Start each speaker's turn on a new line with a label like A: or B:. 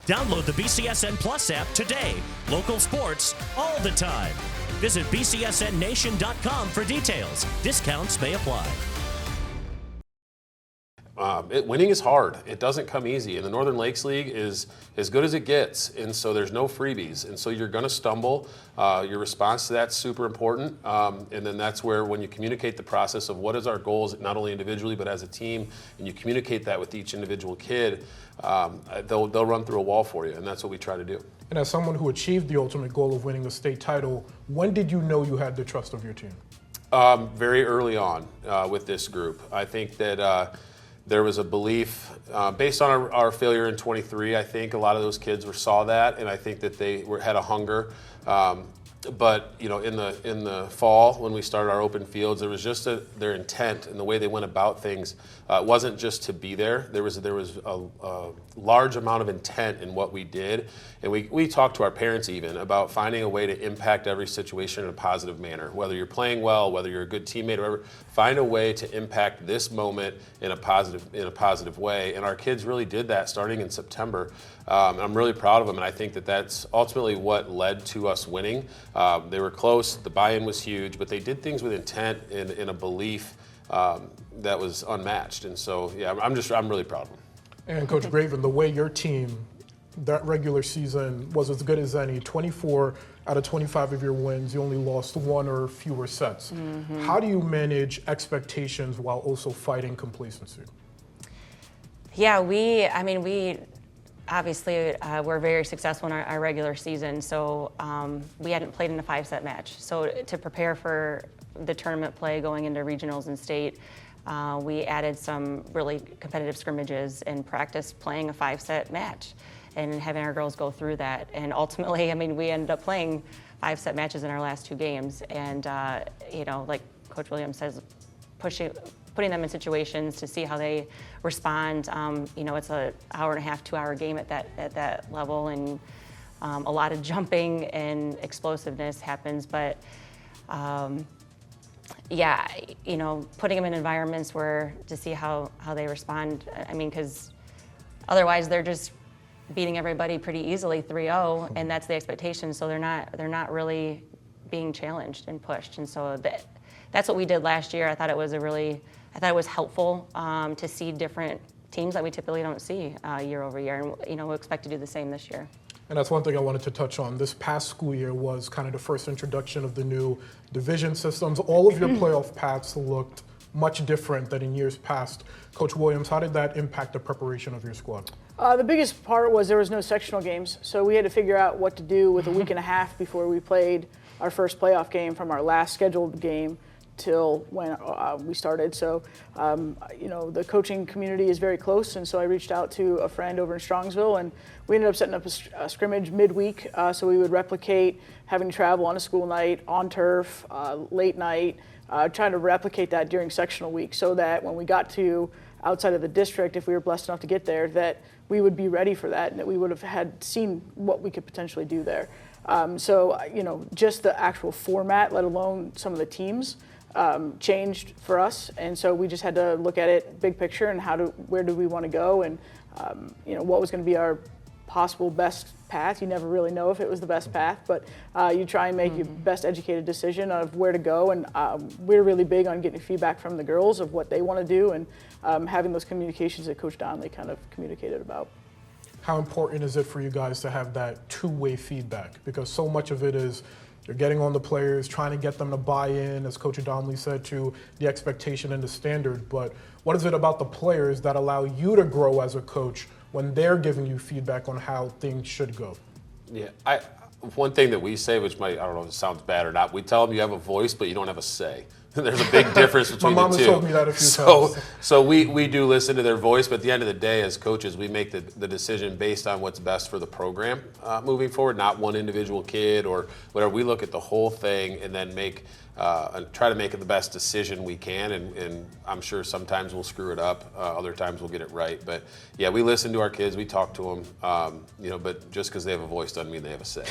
A: Download the BCSN Plus app today. Local sports all the time. Visit bcsnnation.com for details. Discounts may apply.
B: Winning is hard. It doesn't come easy. And the Northern Lakes League is as good as it gets. And so there's no freebies. And so you're going to stumble. Your response to that's super important. And then that's where when you communicate the process of what is our goals, not only individually but as a team, and you communicate that with each individual kid, they'll run through a wall for you. And that's what we try to do.
C: And as someone who achieved the ultimate goal of winning the state title, when did you know you had the trust of your team?
B: Very early on with this group. I think that there was a belief based on our failure in 23. I think a lot of those kids saw that, and I think that they had a hunger. But in the fall when we started our open fields, there was just their intent and the way they went about things. It wasn't just to be there. There was a large amount of intent in what we did, and we talked to our parents even about finding a way to impact every situation in a positive manner. Whether you're playing well, whether you're a good teammate, or whatever, find a way to impact this moment in a positive way. And our kids really did that starting in September. And I'm really proud of them, and I think that that's ultimately what led to us winning. They were close, the buy-in was huge, but they did things with intent and in a belief that was unmatched. And so, yeah, I'm really proud of them.
C: And Coach Graven, the way your team, that regular season was as good as any. 24 out of 25 of your wins, you only lost one or fewer sets. Mm-hmm. How do you manage expectations while also fighting complacency?
D: Yeah, we obviously we're very successful in our regular season, so we hadn't played in a 5-set match. So to prepare for the tournament play going into regionals and state, we added some really competitive scrimmages and practiced playing a 5-set match and having our girls go through that. And ultimately, we ended up playing 5-set matches in our last 2 games. And, like Coach Williams says, putting them in situations to see how they respond. It's an hour and a half, 2-hour game at that level, and a lot of jumping and explosiveness happens. But putting them in environments where to see how they respond. Because otherwise they're just beating everybody pretty easily 3-0, and that's the expectation. So they're not really being challenged and pushed. And so that's what we did last year. I thought it was helpful to see different teams that we typically don't see year over year, and we'll expect to do the same this year.
C: And that's one thing I wanted to touch on. This past school year was kind of the first introduction of the new division systems. All of your playoff paths looked much different than in years past. Coach Williams, how did that impact the preparation of your squad?
E: The biggest part was there was no sectional games, so we had to figure out what to do with a week and a half before we played our first playoff game from our last scheduled game till when we started. So, the coaching community is very close, and so I reached out to a friend over in Strongsville, and we ended up setting up a scrimmage midweek, so we would replicate having to travel on a school night, on turf, late night, trying to replicate that during sectional week so that when we got to outside of the district, if we were blessed enough to get there, that we would be ready for that and that we would have had seen what we could potentially do there. Just the actual format, let alone some of the teams, changed for us, and so we just had to look at it big picture and where do we want to go, and what was going to be our possible best path. You never really know if it was the best path, but you try and make your best educated decision of where to go, and we're really big on getting feedback from the girls of what they want to do, and having those communications that Coach Donnelly kind of communicated about.
C: How important is it for you guys to have that two-way feedback? Because so much of it is you're getting on the players, trying to get them to buy in, as Coach Donnelly said, to the expectation and the standard. But what is it about the players that allow you to grow as a coach when they're giving you feedback on how things should go? Yeah,
B: one thing that we say, which I don't know if it sounds bad or not, we tell them you have a voice, but you don't have a say. There's a big difference between the two.
C: My mom has told me that a few times.
B: So we do listen to their voice, but at the end of the day, as coaches, we make the decision based on what's best for the program moving forward, not one individual kid or whatever. We look at the whole thing and then try to make it the best decision we can, and I'm sure sometimes we'll screw it up, other times we'll get it right. But yeah, we listen to our kids, we talk to them, but just because they have a voice doesn't mean they have a say.